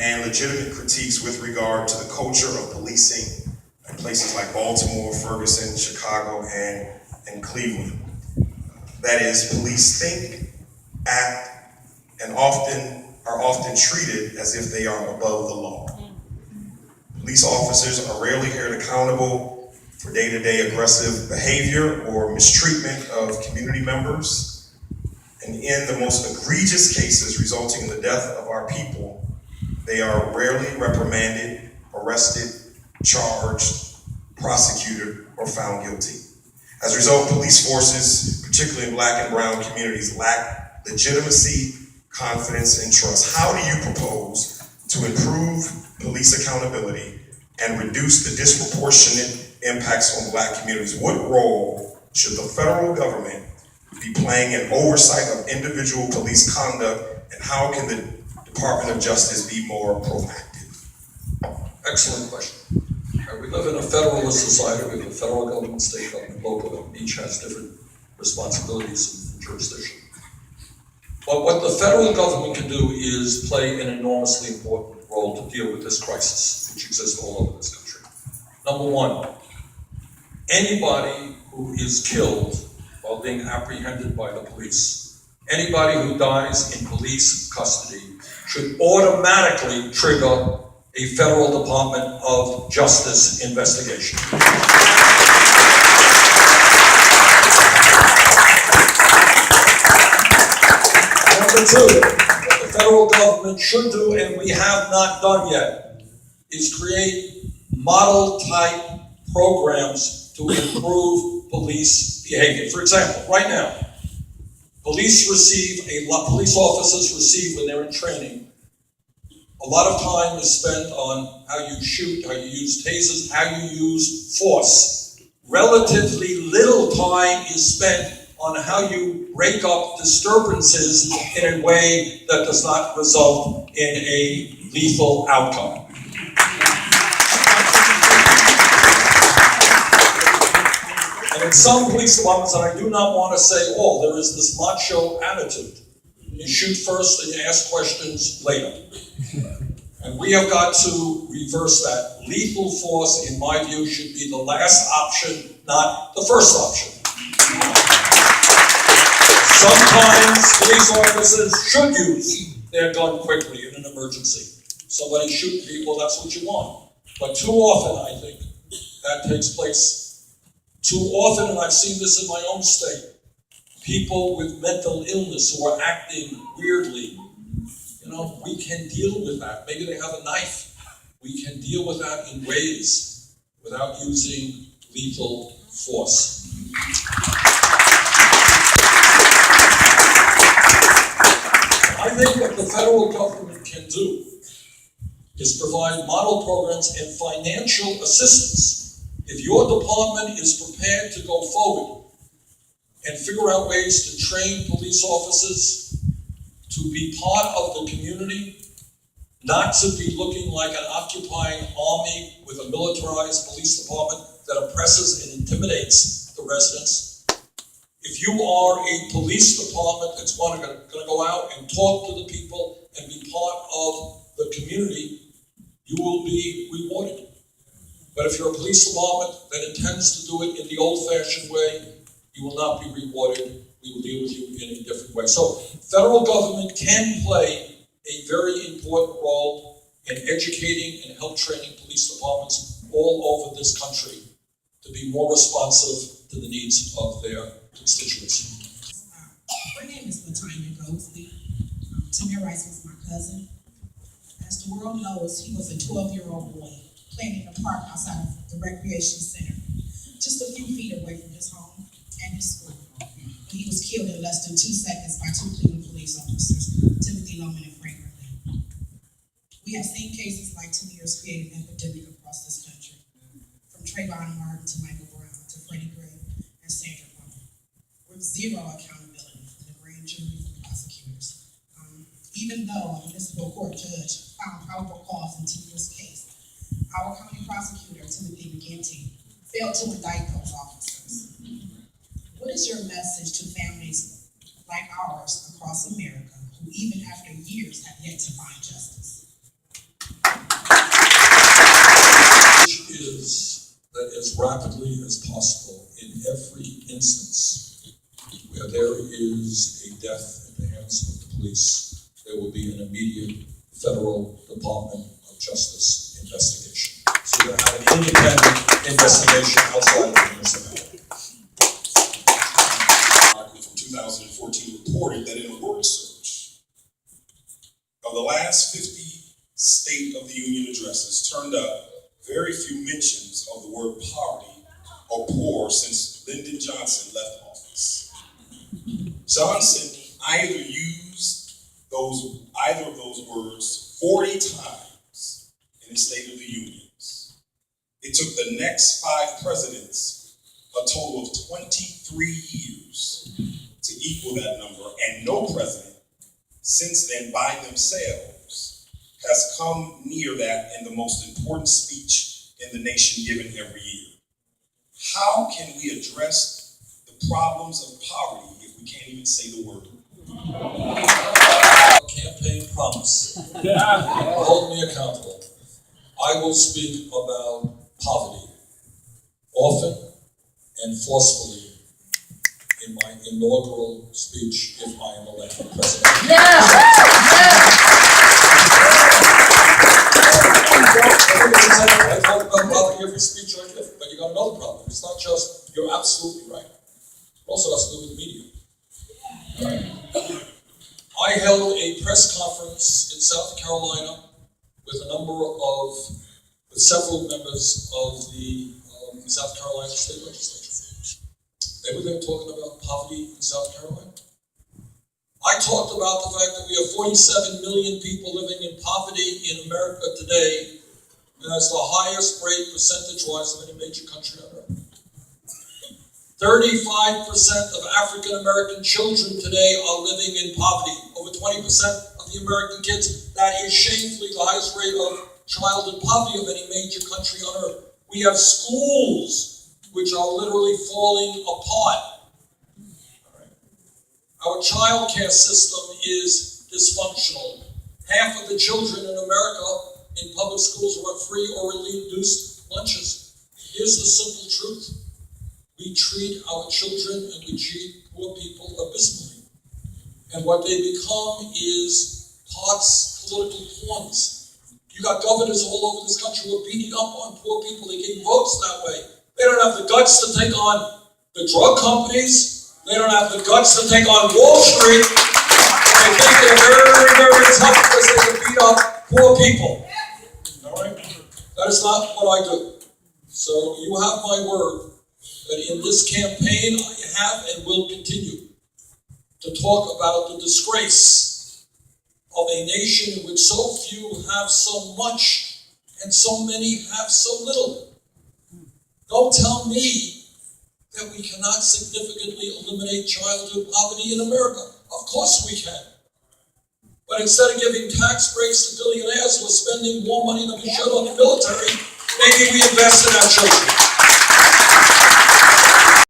and legitimate critiques with regard to the culture of policing in places like Baltimore, Ferguson, Chicago, and Cleveland. That is, police think, act, and are often treated as if they are above the law. Police officers are rarely held accountable for day-to-day aggressive behavior or mistreatment of community members. And in the most egregious cases resulting in the death of our people, they are rarely reprimanded, arrested, charged, prosecuted, or found guilty. As a result, police forces, particularly in Black and brown communities, lack legitimacy, confidence, and trust. How do you propose to improve police accountability and reduce the disproportionate impacts on Black communities? What role should the federal government be playing in oversight of individual police conduct, and how can the Department of Justice be more proactive? Excellent question. We live in a federalist society. We have a federal government, state government, local government. Each has different responsibilities and jurisdiction. But what the federal government can do is play an enormously important role to deal with this crisis, which exists all over this country. Number one, anybody who is killed while being apprehended by the police, anybody who dies in police custody, should automatically trigger a federal Department of Justice investigation. Number two, what the federal government should do, and we have not done yet, is create model-type programs to improve police behavior. For example, right now, police officers receive, when they're in training, a lot of time is spent on how you shoot, how you use tasers, how you use force. Relatively little time is spent on how you break up disturbances in a way that does not result in a lethal outcome. And in some police departments, and I do not want to say all, there is this macho attitude. You shoot first and you ask questions later. And we have got to reverse that. Lethal force, in my view, should be the last option, not the first option. Sometimes police officers should use their gun quickly in an emergency. Somebody shooting people, that's what you want. But too often, I think, that takes place. Too often, and I've seen this in my own state, people with mental illness who are acting weirdly, we can deal with that. Maybe they have a knife. We can deal with that in ways without using lethal force. I think what the federal government can do is provide model programs and financial assistance. If your department is prepared to go forward and figure out ways to train police officers to be part of the community, not to be looking like an occupying army with a militarized police department that oppresses and intimidates the residents. If you are a police department that's going to go out and talk to the people and be part of the community, you will be rewarded. But if you're a police department that intends to do it in the old-fashioned way, you will not be rewarded. We will deal with you in a different way. So federal government can play a very important role in educating and help training police departments all over this country to be more responsive to the needs of their constituents. My name is Latanya Goldsley. Tamir Rice was my cousin. As the world knows, he was a 12-year-old boy playing in a park outside of the recreation center, just a few feet away from his home and his school. He was killed in less than 2 seconds by 2 Cleveland police officers, Timothy Loman and Frank Gurley. We have seen cases like Tamir's create an epidemic across this country, from Trayvon Martin to Michael Brown to Freddie Gray and Sandra Bland, with zero accountability from the grand jury and prosecutors. Even though a municipal court judge found probable cause in Tamir's case, our county prosecutor, Timothy McGinty, failed to indict those officers. What is your message to families like ours across America who, even after years, have yet to find justice? as rapidly as possible in every instance where there is a death in the hands of the police. There will be an immediate federal Department of Justice investigation. So you're going to have an independent investigation outside of the municipality. From 2014 reported that in a word search of the last 50 State of the Union addresses turned up very few mentions of the word poverty or poor since Lyndon Johnson left office. Johnson either used either of those words 40 times in his State of the Unions. It took the next 5 presidents a total of 23 years to equal that number, and no president since then by themselves has come near that in the most important speech in the nation given every year. How can we address the problems of poverty if we can't even say the word? Campaign promise. Hold me accountable. I will speak about poverty often and forcefully in my inaugural speech if I am elected president. I talk about poverty every speech I give, but you got another problem. It's not just, you're absolutely right. It also has to do with the media. I held a press conference in South Carolina with several members of the South Carolina State Legislature. They were there talking about poverty in South Carolina. I talked about the fact that we have 47 million people living in poverty in America today, and that's the highest rate percentage-wise of any major country on earth. 35% of African American children today are living in poverty. Over 20% of the American kids, that is shamefully the highest rate of childhood poverty of any major country on earth. We have schools which are literally falling apart. Our child care system is dysfunctional. Half of the children in America in public schools are on free or reduced lunches. Here's the simple truth. We treat our children and we treat poor people abysmally. And what they become is political pawns. You got governors all over this country who are beating up on poor people. They get votes that way. They don't have the guts to take on the drug companies. They don't have the guts to take on Wall Street. They think they're very, very tough because they can beat up poor people. All right? That is not what I do. So you have my word that in this campaign I have and will continue to talk about the disgrace of a nation in which so few have so much and so many have so little. Don't tell me that we cannot significantly eliminate childhood poverty in America. Of course we can. But instead of giving tax breaks to billionaires who are spending more money than we should on the military, maybe we invest in our children.